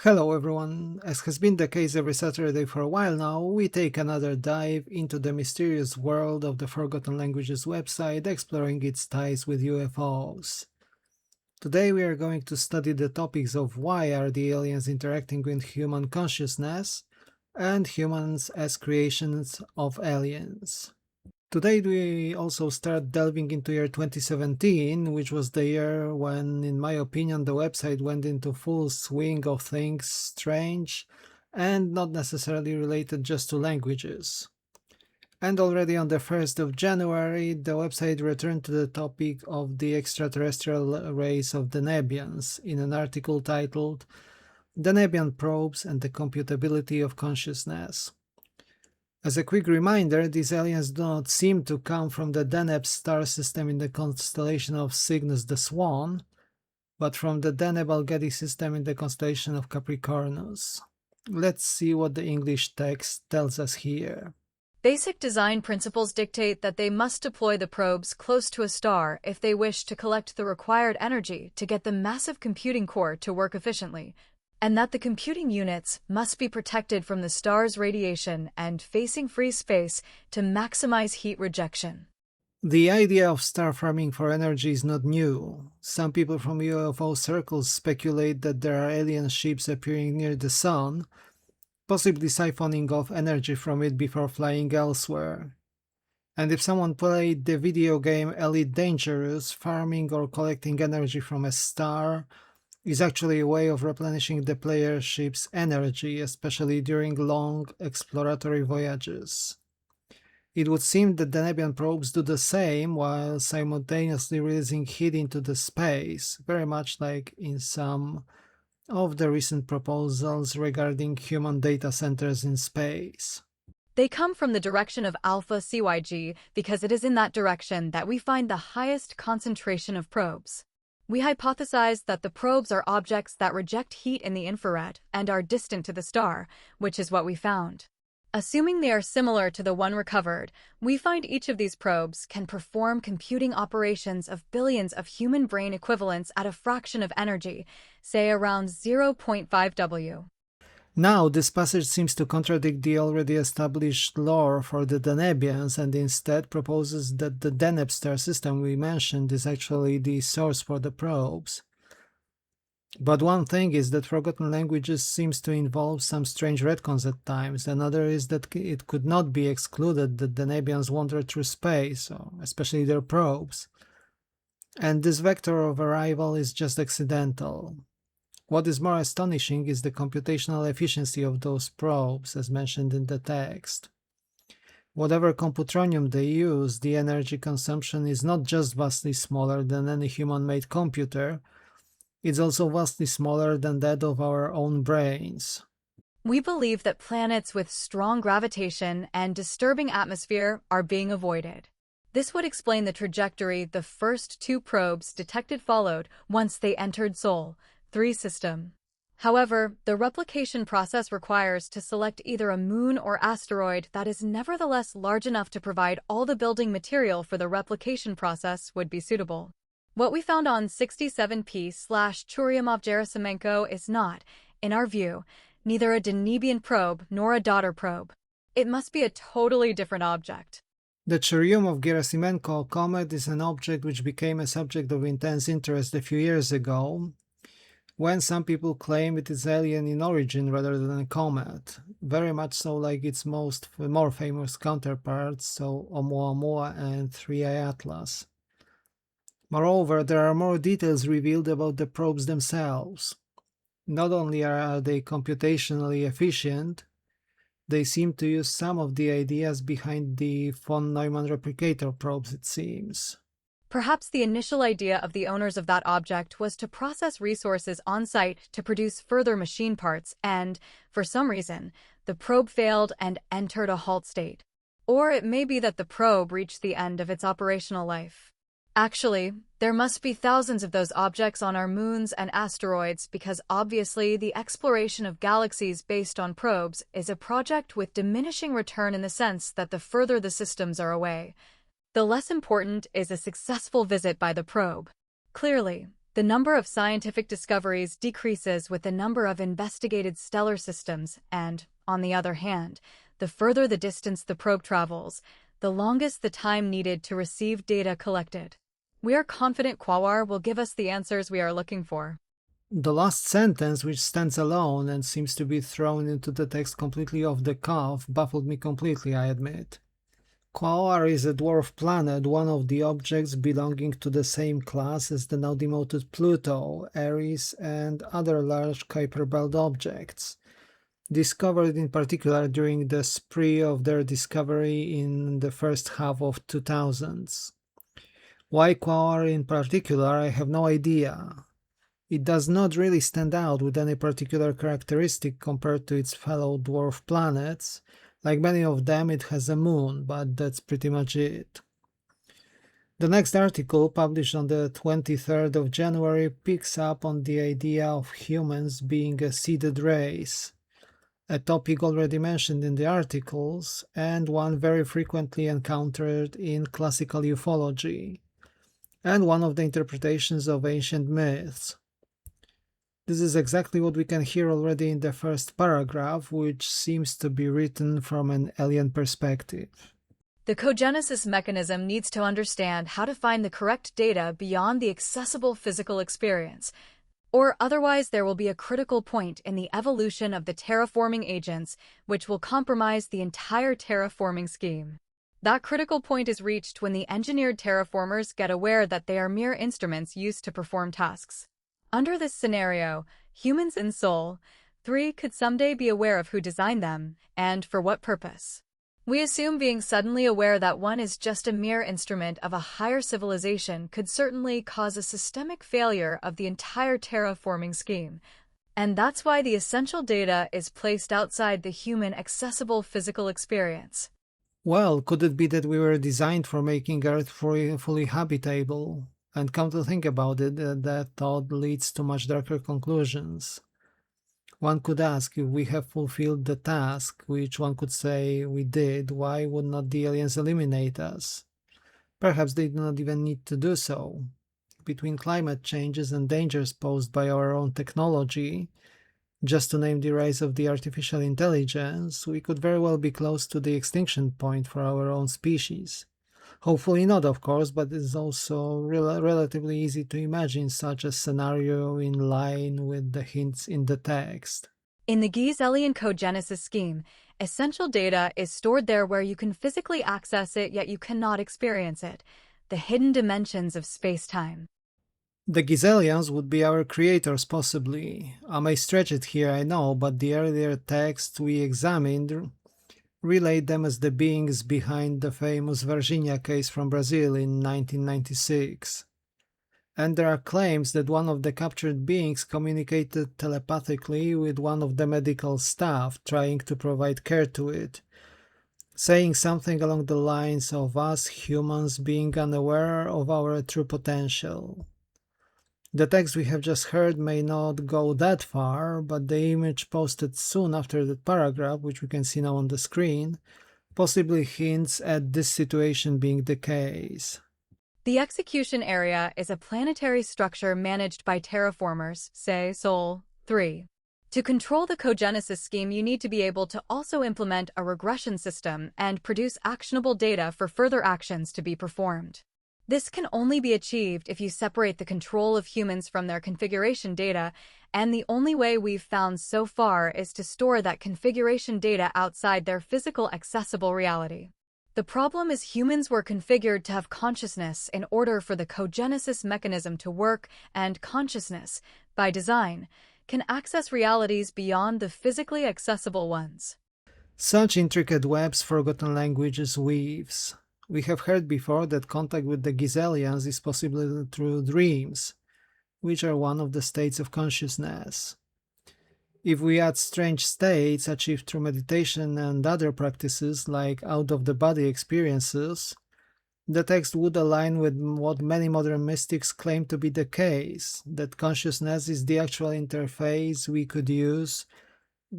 Hello everyone, as has been the case every Saturday for a while now, we take another dive into the mysterious world of the Forgotten Languages website, exploring its ties with UFOs. Today we are going to study the topics of why are the aliens interacting with human consciousness, and humans as creations of aliens. Today we also start delving into year 2017, which was the year when, in my opinion, the website went into full swing of things strange and not necessarily related just to languages. And already on the 1st of January, the website returned to the topic of the extraterrestrial race of Denebians in an article titled Denebian Probes and the Computability of Consciousness. As a quick reminder, these aliens do not seem to come from the Deneb star system in the constellation of Cygnus the Swan, but from the Deneb-Algedi system in the constellation of Capricornus. Let's see what the English text tells us here. Basic design principles dictate that they must deploy the probes close to a star if they wish to collect the required energy to get the massive computing core to work efficiently, and that the computing units must be protected from the star's radiation and facing free space to maximize heat rejection. The idea of star farming for energy is not new. Some people from UFO circles speculate that there are alien ships appearing near the sun, possibly siphoning off energy from it before flying elsewhere. And if someone played the video game Elite Dangerous, farming or collecting energy from a star is actually a way of replenishing the player's ship's energy, especially during long exploratory voyages. It would seem that Denebian probes do the same while simultaneously releasing heat into the space, very much like in some of the recent proposals regarding human data centers in space. They come from the direction of Alpha CYG because it is in that direction that we find the highest concentration of probes. We hypothesized that the probes are objects that reject heat in the infrared and are distant to the star, which is what we found. Assuming they are similar to the one recovered, we find each of these probes can perform computing operations of billions of human brain equivalents at a fraction of energy, say around 0.5 W. Now, this passage seems to contradict the already established lore for the Denebians and instead proposes that the Deneb star system we mentioned is actually the source for the probes. But one thing is that Forgotten Languages seems to involve some strange retcons at times. Another is that it could not be excluded that Denebians wander through space, especially their probes. And this vector of arrival is just accidental. What is more astonishing is the computational efficiency of those probes, as mentioned in the text. Whatever computronium they use, the energy consumption is not just vastly smaller than any human-made computer, it's also vastly smaller than that of our own brains. We believe that planets with strong gravitation and disturbing atmosphere are being avoided. This would explain the trajectory the first two probes detected followed once they entered Sol 3 system. However, the replication process requires to select either a moon or asteroid that is nevertheless large enough to provide all the building material for the replication process would be suitable. What we found on 67P/Churyumov-Gerasimenko is not, in our view, neither a Denebian probe nor a daughter probe. It must be a totally different object. The Churyumov-Gerasimenko comet is an object which became a subject of intense interest a few years ago, when some people claim it is alien in origin rather than a comet, very much so like its more famous counterparts, so Oumuamua and 3I Atlas. Moreover, there are more details revealed about the probes themselves. Not only are they computationally efficient, they seem to use some of the ideas behind the von Neumann replicator probes, it seems. Perhaps the initial idea of the owners of that object was to process resources on-site to produce further machine parts and, for some reason, the probe failed and entered a halt state. Or it may be that the probe reached the end of its operational life. Actually, there must be thousands of those objects on our moons and asteroids because obviously the exploration of galaxies based on probes is a project with diminishing return in the sense that the further the systems are away, the less important is a successful visit by the probe. Clearly, The number of scientific discoveries decreases with the number of investigated stellar systems, and, on the other hand, the further the distance the probe travels, the longest the time needed to receive data collected. We are confident Quawar will give us the answers we are looking for. The last sentence, which stands alone and seems to be thrown into the text completely off the cuff, baffled me completely, I admit. Quaoar is a dwarf planet, one of the objects belonging to the same class as the now demoted Pluto, Eris, and other large Kuiper Belt objects, discovered in particular during the spree of their discovery in the first half of 2000s. Why Quaoar in particular, I have no idea. It does not really stand out with any particular characteristic compared to its fellow dwarf planets. Like many of them, it has a moon, but that's pretty much it. The next article, published on the 23rd of January, picks up on the idea of humans being a seeded race, a topic already mentioned in the articles, and one very frequently encountered in classical ufology, and one of the interpretations of ancient myths. This is exactly what we can hear already in the first paragraph, which seems to be written from an alien perspective. The cogenesis mechanism needs to understand how to find the correct data beyond the accessible physical experience, or otherwise there will be a critical point in the evolution of the terraforming agents which will compromise the entire terraforming scheme. That critical point is reached when the engineered terraformers get aware that they are mere instruments used to perform tasks. Under this scenario, humans in Sol 3 could someday be aware of who designed them, and for what purpose. We assume being suddenly aware that one is just a mere instrument of a higher civilization could certainly cause a systemic failure of the entire terraforming scheme, and that's why the essential data is placed outside the human accessible physical experience. Well, could it be that we were designed for making Earth fully habitable? And come to think about it, that thought leads to much darker conclusions. One could ask, if we have fulfilled the task, which one could say we did, why would not the aliens eliminate us? Perhaps they do not even need to do so. Between climate changes and dangers posed by our own technology, just to name the rise of the artificial intelligence, we could very well be close to the extinction point for our own species. Hopefully not, of course, but it's also relatively easy to imagine such a scenario in line with the hints in the text. In the Gieselian cogenesis scheme, essential data is stored there where you can physically access it yet you cannot experience it, the hidden dimensions of space-time. The Giselians would be our creators, possibly. I may stretch it here, I know, but the earlier texts we examined relate them as the beings behind the famous Varginha case from Brazil in 1996. And there are claims that one of the captured beings communicated telepathically with one of the medical staff trying to provide care to it, saying something along the lines of us humans being unaware of our true potential. The text we have just heard may not go that far, but the image posted soon after that paragraph, which we can see now on the screen, possibly hints at this situation being the case. The execution area is a planetary structure managed by terraformers, say Sol 3. To control the cogenesis scheme, you need to be able to also implement a regression system and produce actionable data for further actions to be performed. This can only be achieved if you separate the control of humans from their configuration data, and the only way we've found so far is to store that configuration data outside their physical accessible reality. The problem is humans were configured to have consciousness in order for the cogenesis mechanism to work, and consciousness, by design, can access realities beyond the physically accessible ones. Such intricate webs forgotten languages weaves. We have heard before that contact with the Giselians is possible through dreams, which are one of the states of consciousness. If we add strange states achieved through meditation and other practices like out-of-the-body experiences, the text would align with what many modern mystics claim to be the case, that consciousness is the actual interface we could use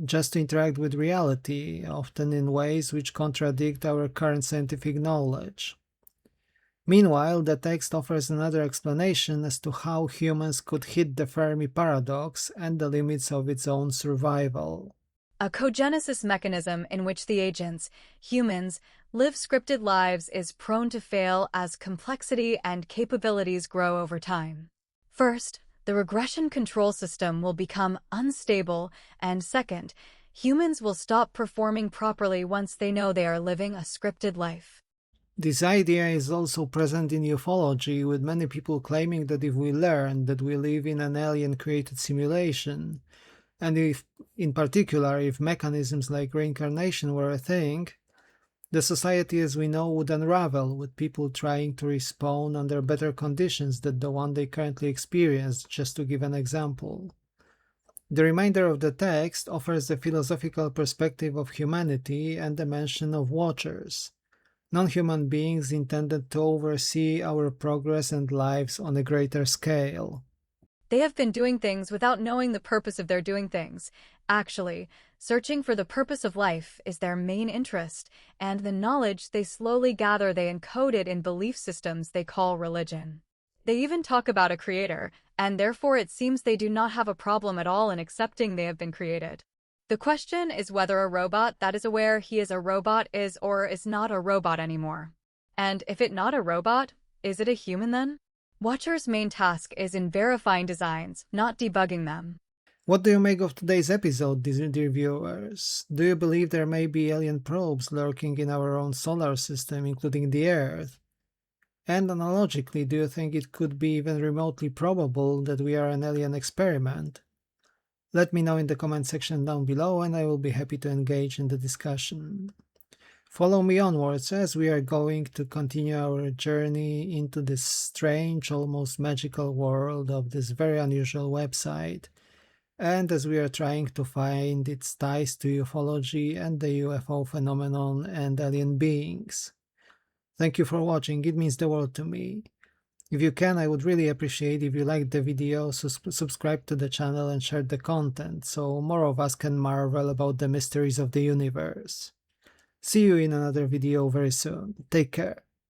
just to interact with reality, often in ways which contradict our current scientific knowledge. Meanwhile, the text offers another explanation as to how humans could hit the Fermi paradox and the limits of its own survival. A cogenesis mechanism in which the agents, humans, live scripted lives is prone to fail as complexity and capabilities grow over time. First, the regression control system will become unstable, and second, humans will stop performing properly once they know they are living a scripted life. This idea is also present in ufology, with many people claiming that if we learn that we live in an alien-created simulation, and if, in particular, if mechanisms like reincarnation were a thing, the society as we know would unravel, with people trying to respawn under better conditions than the one they currently experience, just to give an example. The remainder of the text offers the philosophical perspective of humanity and the mention of watchers, non-human beings intended to oversee our progress and lives on a greater scale. They have been doing things without knowing the purpose of their doing things. Actually, searching for the purpose of life is their main interest, and the knowledge they slowly gather they encode it in belief systems they call religion. They even talk about a creator, and therefore it seems they do not have a problem at all in accepting they have been created. The question is whether a robot that is aware he is a robot is or is not a robot anymore. And if it not a robot, is it a human then? Watcher's main task is in verifying designs, not debugging them. What do you make of today's episode, dear viewers? Do you believe there may be alien probes lurking in our own solar system, including the Earth? And analogically, do you think it could be even remotely probable that we are an alien experiment? Let me know in the comment section down below, and I will be happy to engage in the discussion. Follow me onwards as we are going to continue our journey into this strange, almost magical world of this very unusual website, and as we are trying to find its ties to ufology and the UFO phenomenon and alien beings. Thank you for watching, it means the world to me. If you can, I would really appreciate if you liked the video, subscribe to the channel and share the content, so more of us can marvel about the mysteries of the universe. See you in another video very soon. Take care.